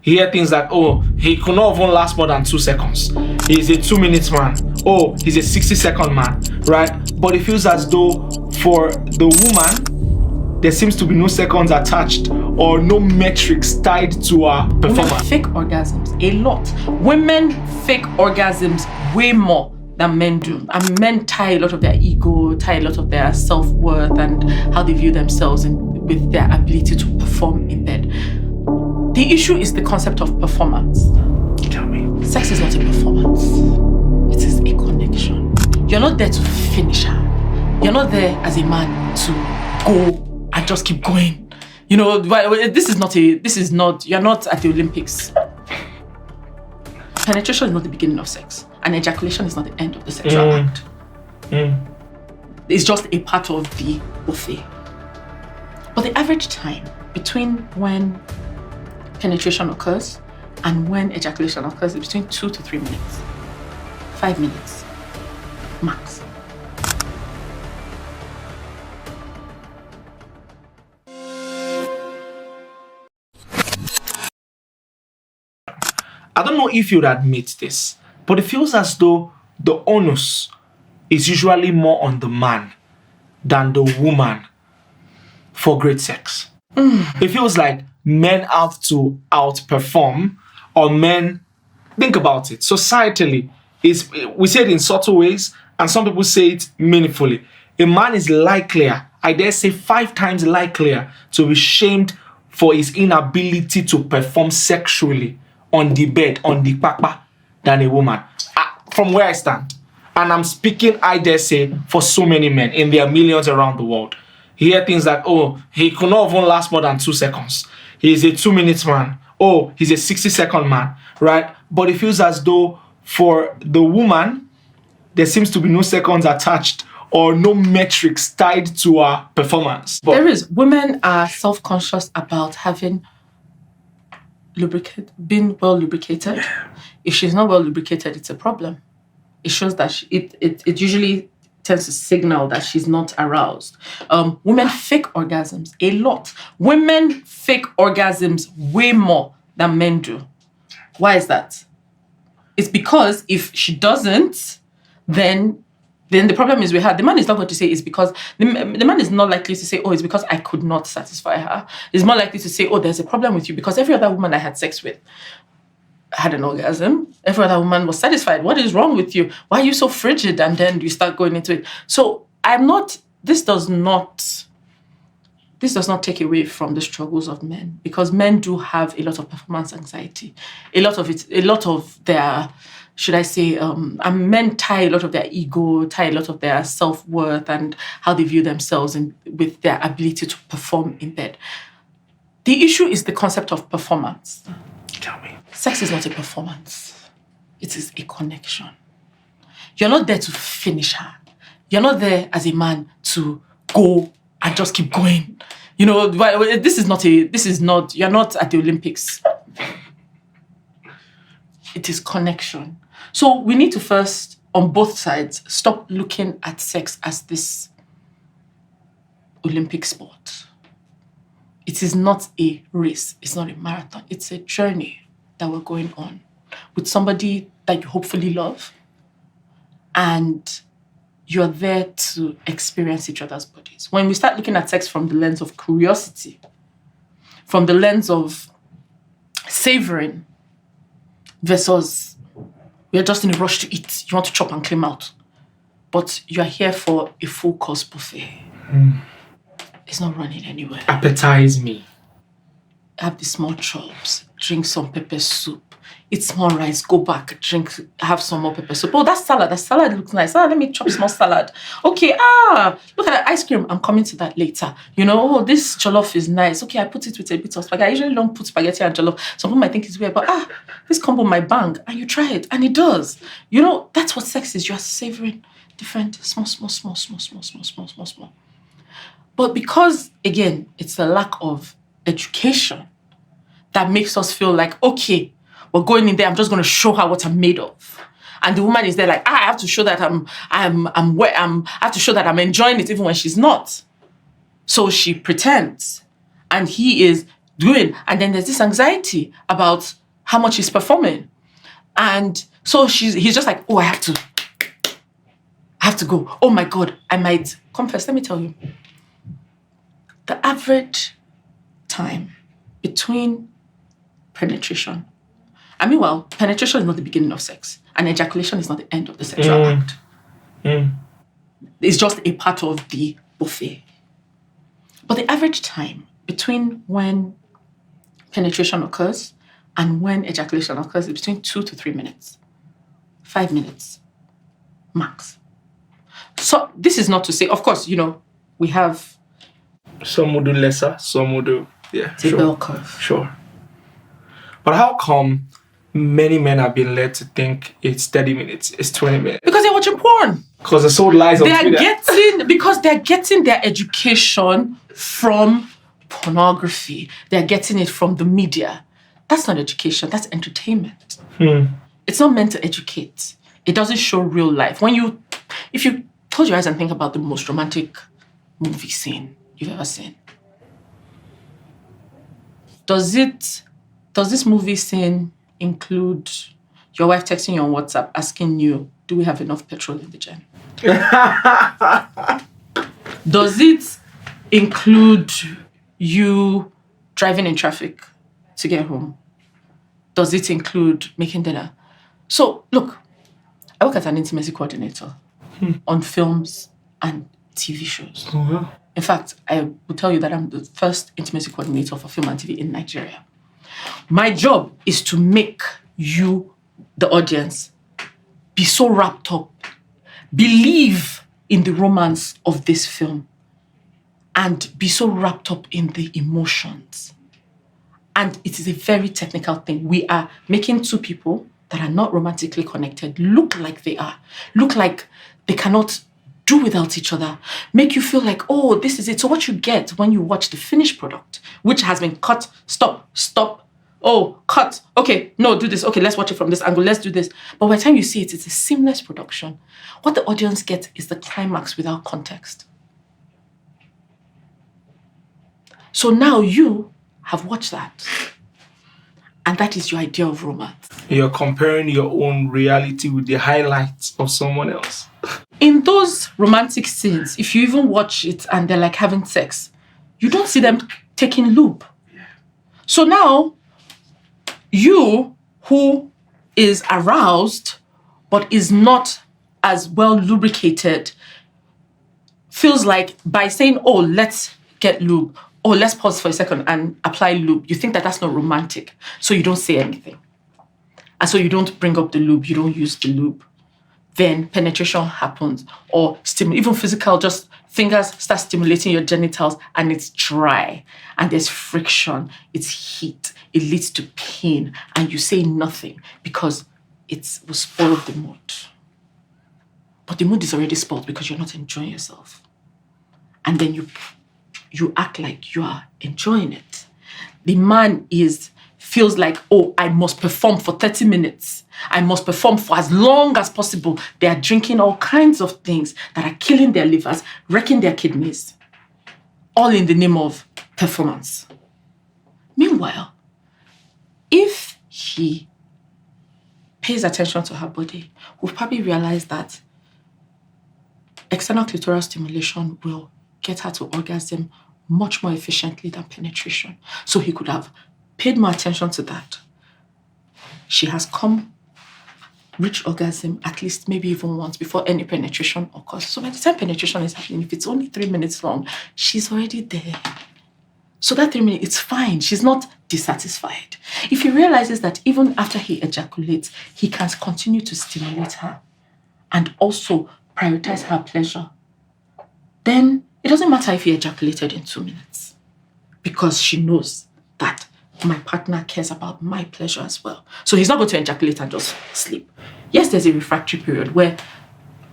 You hear things like, oh, he could not even last more than 2 seconds. He's a 2-minute man. Oh, he's a 60-second man, right? But it feels as though for the woman, there seems to be no seconds attached or no metrics tied to her performance. Women fake orgasms a lot. Women fake orgasms way more than men do. And men tie a lot of their ego, tie a lot of their self-worth and how they view themselves with their ability to perform in bed. The issue is the concept of performance. Tell me. Sex is not a performance. It is a connection. You're not there to finish her. You're not there as a man to go and just keep going. You know, you're not at the Olympics. Penetration is not the beginning of sex. And ejaculation is not the end of the sexual act. It's just a part of the buffet. But the average time between when penetration occurs and when ejaculation occurs is between 2 to 3 minutes. 5 minutes, max. I don't know if you'd admit this, but it feels as though the onus is usually more on the man than the woman for great sex. It feels like men have to outperform, or men, think about it, societally, we say it in subtle ways, and some people say it meaningfully. A man is likelier, I dare say 5 times likelier, to be shamed for his inability to perform sexually on the bed, on the papa, than a woman. From where I stand. And I'm speaking, I dare say, for so many men, and there are millions around the world. You hear things like, oh, he could not even last more than 2 seconds. He's a 2-minute man. Oh, he's a 60-second man, right? But it feels as though for the woman, there seems to be no seconds attached or no metrics tied to her performance. But there is. Women are self-conscious about being well lubricated. If she's not well lubricated, it's a problem. It shows that it usually tends to signal that she's not aroused. Women fake orgasms a lot. Women fake orgasms way more than men do. Why is that? It's because if she doesn't, then the problem is with her. The man is not going to say it's because, the man is not likely to say, oh, it's because I could not satisfy her. He's more likely to say, oh, there's a problem with you because every other woman I had sex with had an orgasm. Every other woman was satisfied. What is wrong with you? Why are you so frigid? And then you start going into it. So this does not take away from the struggles of men, because men do have a lot of performance anxiety. A lot of their, should I say, men tie a lot of their ego, tie a lot of their self-worth and how they view themselves with their ability to perform in bed. The issue is the concept of performance. tell me. Sex is not a performance. It is a connection. You're not there to finish her. You're not there as a man to go and just keep going. You know, you're not at the Olympics. It is connection. So we need to first, on both sides, stop looking at sex as this Olympic sport. It is not a race. It's not a marathon. It's a journey that we're going on with somebody that you hopefully love, and you're there to experience each other's bodies. When we start looking at sex from the lens of curiosity, from the lens of savoring, versus we're just in a rush to eat, you want to chop and clean out, but you're here for a full course buffet. It's not running anywhere. Appetize me. Have the small chops, drink some pepper soup, eat small rice, go back, have some more pepper soup. Oh, that salad looks nice. Let me chop small salad. Okay, look at that ice cream. I'm coming to that later. You know, this jollof is nice. Okay, I put it with a bit of spaghetti. I usually don't put spaghetti and jollof. Some people might think it's weird, but this combo might bang. And you try it, and it does. You know, that's what sex is. You're savoring different small. But because, again, it's a lack of education that makes us feel like, okay, we're going in there, I'm just going to show her what I'm made of. And the woman is there like, I have to show that I have to show that I'm enjoying it even when she's not. So she pretends. And he is doing. And then there's this anxiety about how much he's performing. And so he's just like, oh, I have to go. Oh my God, I might confess. Let me tell you. The average time between penetration, penetration is not the beginning of sex, and ejaculation is not the end of the sexual act. It's just a part of the buffet. But the average time between when penetration occurs and when ejaculation occurs is between 2 to 3 minutes. 5 minutes, max. So this is not to say, of course, we have... Some will do lesser, some will do... Yeah, the bell curve. Sure. But how come many men have been led to think it's 30 minutes, it's 20 minutes? Because they're watching porn. Because they sold lies on Twitter. Because they're getting their education from pornography. They're getting it from the media. That's not education, that's entertainment. It's not meant to educate. It doesn't show real life. If you close your eyes and think about the most romantic movie scene you've ever seen, does this movie scene include your wife texting you on WhatsApp asking you, do we have enough petrol in the gen? Does it include you driving in traffic to get home? Does it include making dinner? So, look, I work as an intimacy coordinator on films and TV shows. Oh, in fact, I will tell you that I'm the first intimacy coordinator for film and TV in Nigeria. My job is to make you, the audience, be so wrapped up, believe in the romance of this film, and be so wrapped up in the emotions. And it is a very technical thing. We are making two people that are not romantically connected look like they are, look like they cannot do without each other, make you feel like, oh, this is it. So what you get when you watch the finished product, which has been cut, stop, oh, cut, okay, no, do this, okay, let's watch it from this angle, let's do this. But by the time you see it, it's a seamless production. What the audience gets is the climax without context. So now you have watched that. And that is your idea of romance. You're comparing your own reality with the highlights of someone else. In those romantic scenes, if you even watch it and they're like having sex, you don't see them taking lube. Yeah. So now, you who is aroused but is not as well lubricated feels like by saying, oh, let's get lube, oh, let's pause for a second and apply lube, you think that that's not romantic. So you don't say anything. And so you don't bring up the lube, you don't use the lube. Then penetration happens, or even physical, just fingers start stimulating your genitals and it's dry and there's friction, it's heat, it leads to pain, and you say nothing because it will spoil the mood. But the mood is already spoiled because you're not enjoying yourself. And then you act like you are enjoying it. The man feels like, oh, I must perform for 30 minutes. I must perform for as long as possible. They are drinking all kinds of things that are killing their livers, wrecking their kidneys, all in the name of performance. Meanwhile, if he pays attention to her body, we'll probably realize that external clitoral stimulation will get her to orgasm much more efficiently than penetration. So he could have paid more attention to that. She has reached orgasm at least maybe even once before any penetration occurs. So by the time penetration is happening, if it's only 3 minutes long, she's already there. So that 3 minutes, it's fine. She's not dissatisfied. If he realizes that even after he ejaculates, he can continue to stimulate her and also prioritize her pleasure, then it doesn't matter if he ejaculated in 2 minutes, because she knows that my partner cares about my pleasure as well. So he's not going to ejaculate and just sleep. Yes, there's a refractory period where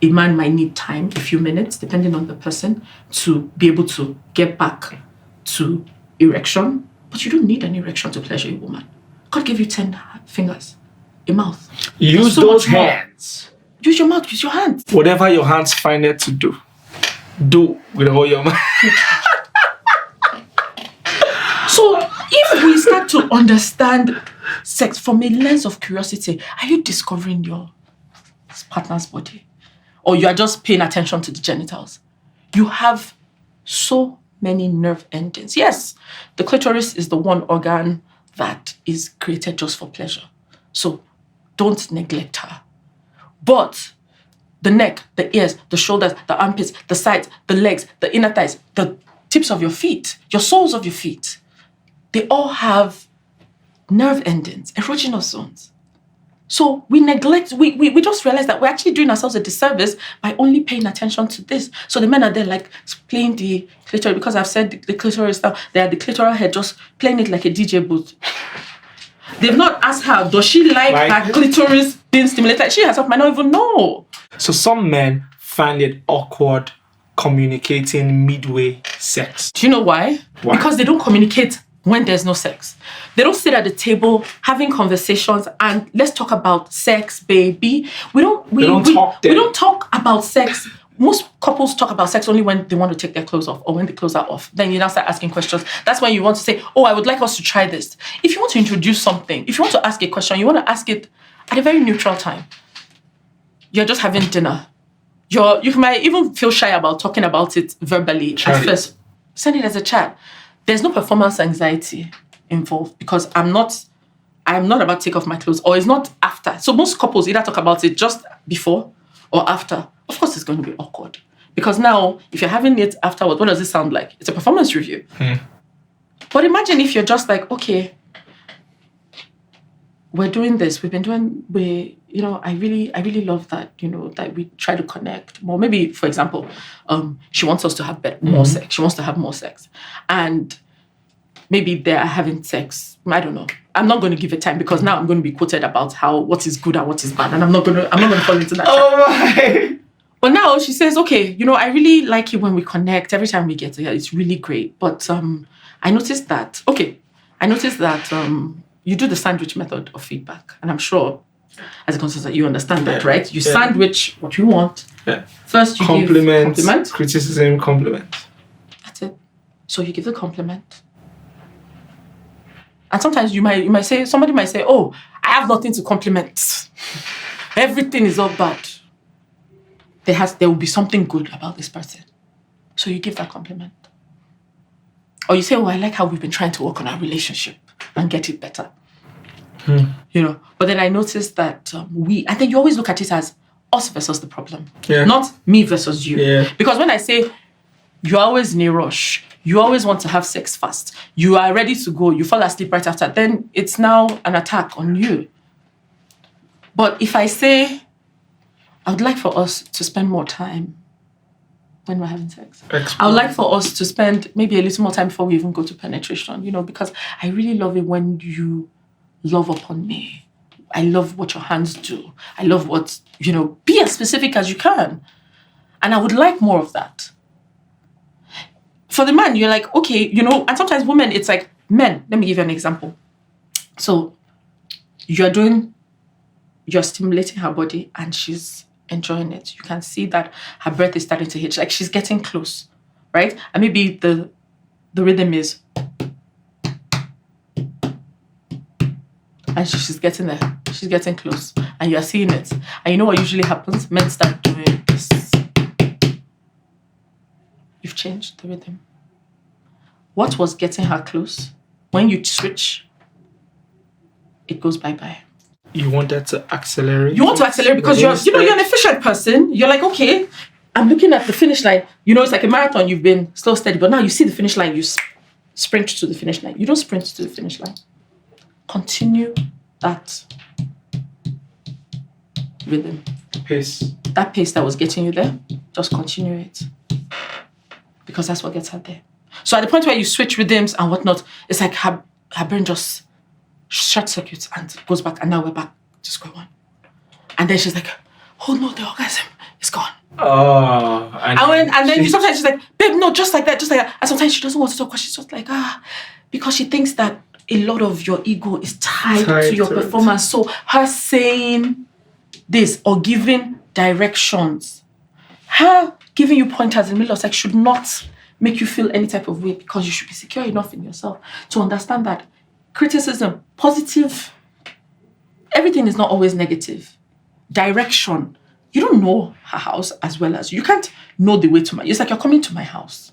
a man might need time, a few minutes, depending on the person, to be able to get back to erection. But you don't need an erection to pleasure a woman. God gave you 10 fingers, a mouth. Use those hands. Use your mouth, use your hands. Whatever your hands find it to do with all your mind. So if start to understand sex from a lens of curiosity. Are you discovering your partner's body? Or you are just paying attention to the genitals? You have so many nerve endings. Yes, the clitoris is the one organ that is created just for pleasure. So don't neglect her. But the neck, the ears, the shoulders, the armpits, the sides, the legs, the inner thighs, the tips of your feet, your soles of your feet, they all have nerve endings, erogenous zones. So we neglect, we just realize that we're actually doing ourselves a disservice by only paying attention to this. So the men are there like playing the clitoris, because I've said the clitoris now, they are the clitoral head, just playing it like a DJ booth. They've not asked her, does she like her clitoris being stimulated? She herself might not even know. So some men find it awkward communicating midway sex. Do you know why? Why? Because they don't communicate when there's no sex. They don't sit at the table having conversations and let's talk about sex, baby. We don't talk about sex. Most couples talk about sex only when they want to take their clothes off or when the clothes are off. Then you now start asking questions. That's when you want to say, oh, I would like us to try this. If you want to introduce something, if you want to ask a question, you want to ask it at a very neutral time. You're just having dinner. You might even feel shy about talking about it verbally at first. Send it as a chat. There's no performance anxiety involved because I'm not about to take off my clothes, or it's not after. So most couples either talk about it just before or after. Of course, it's going to be awkward because now if you're having it afterwards, what does it sound like? It's a performance review. But imagine if you're just like, okay, we're doing this. We've been doing. I really love that. That we try to connect more. Maybe, for example, she wants us to have more sex. She wants to have more sex, and maybe they're having sex. I don't know. I'm not going to give it time because now I'm going to be quoted about what is good and what is bad, and I'm not going to fall into that. Oh my! But now she says, okay, I really like it when we connect. Every time we get together, it's really great. But I noticed that. You do the sandwich method of feedback. And I'm sure, as a consultant, you understand that, right? You sandwich what you want. Yeah. First, you give compliment. Criticism, compliment. That's it. So you give the compliment. And sometimes you might say, somebody might say, oh, I have nothing to compliment. Everything is all bad. There will be something good about this person. So you give that compliment. Or you say, oh, I like how we've been trying to work on our relationship and get it better. But then I noticed that and then you always look at it as us versus the problem, not me versus you. Yeah. Because when I say you're always in a rush, you always want to have sex fast, you are ready to go, you fall asleep right after, then it's now an attack on you. But if I say, I would like for us to spend more time when we're having sex. I would like for us to spend maybe a little more time before we even go to penetration, because I really love it when you love upon me. I love what your hands do. I love what, be as specific as you can. And I would like more of that. For the man, you're like, okay, and sometimes women, it's like, men, let me give you an example. So you're stimulating her body and she's enjoying it. You can see that her breath is starting to hitch, like she's getting close, right? And maybe the rhythm is, and she's getting there. She's getting close, and you're seeing it. And you know what usually happens? Men start doing this. You've changed the rhythm. What was getting her close? When you switch, it goes bye-bye. You want that to accelerate? You want to accelerate because you're an efficient person. You're like, okay, I'm looking at the finish line. It's like a marathon. You've been slow, steady, but now you see the finish line. You sprint to the finish line. You don't sprint to the finish line. Continue that rhythm. Pace. That pace that was getting you there, just continue it. Because that's what gets her there. So at the point where you switch rhythms and whatnot, it's like her brain just short circuits and goes back, and now we're back to square one. And then she's like, oh no, the orgasm is gone. Oh. And then sometimes she's like, babe, no, just like that. And sometimes she doesn't want to talk because she's just like, because she thinks that a lot of your ego is tied to your performance. So her saying this or giving directions, her giving you pointers in the middle of sex should not make you feel any type of way, because you should be secure enough in yourself to understand that criticism, positive. Everything is not always negative. Direction. You don't know her house as well as you. You can't know the way to my... It's like you're coming to my house.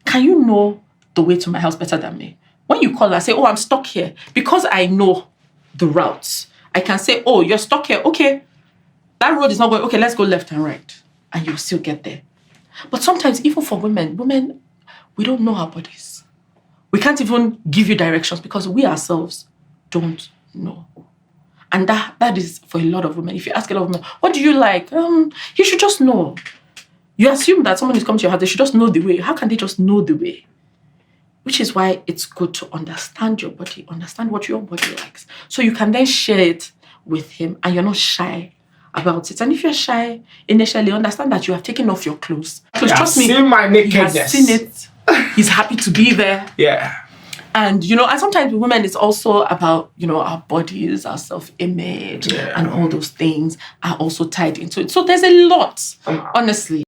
Can you know the way to my house better than me? When you call, I say, oh, I'm stuck here. Because I know the routes. I can say, oh, you're stuck here. Okay. That road is not going... Okay, let's go left and right. And you'll still get there. But sometimes, even for women, we don't know our bodies. We can't even give you directions because we ourselves don't know. And that is for a lot of women. If you ask a lot of women, what do you like? You should just know. You assume that someone is coming to your house, they should just know the way. How can they just know the way? Which is why it's good to understand your body, understand what your body likes. So you can then share it with him and you're not shy about it. And if you're shy, initially understand that you have taken off your clothes. Because trust me, seen my nakedness. He has seen it. He's happy to be there. Yeah. And, and sometimes with women, it's also about, our bodies, our self-image, and all those things are also tied into it. So there's a lot, honestly.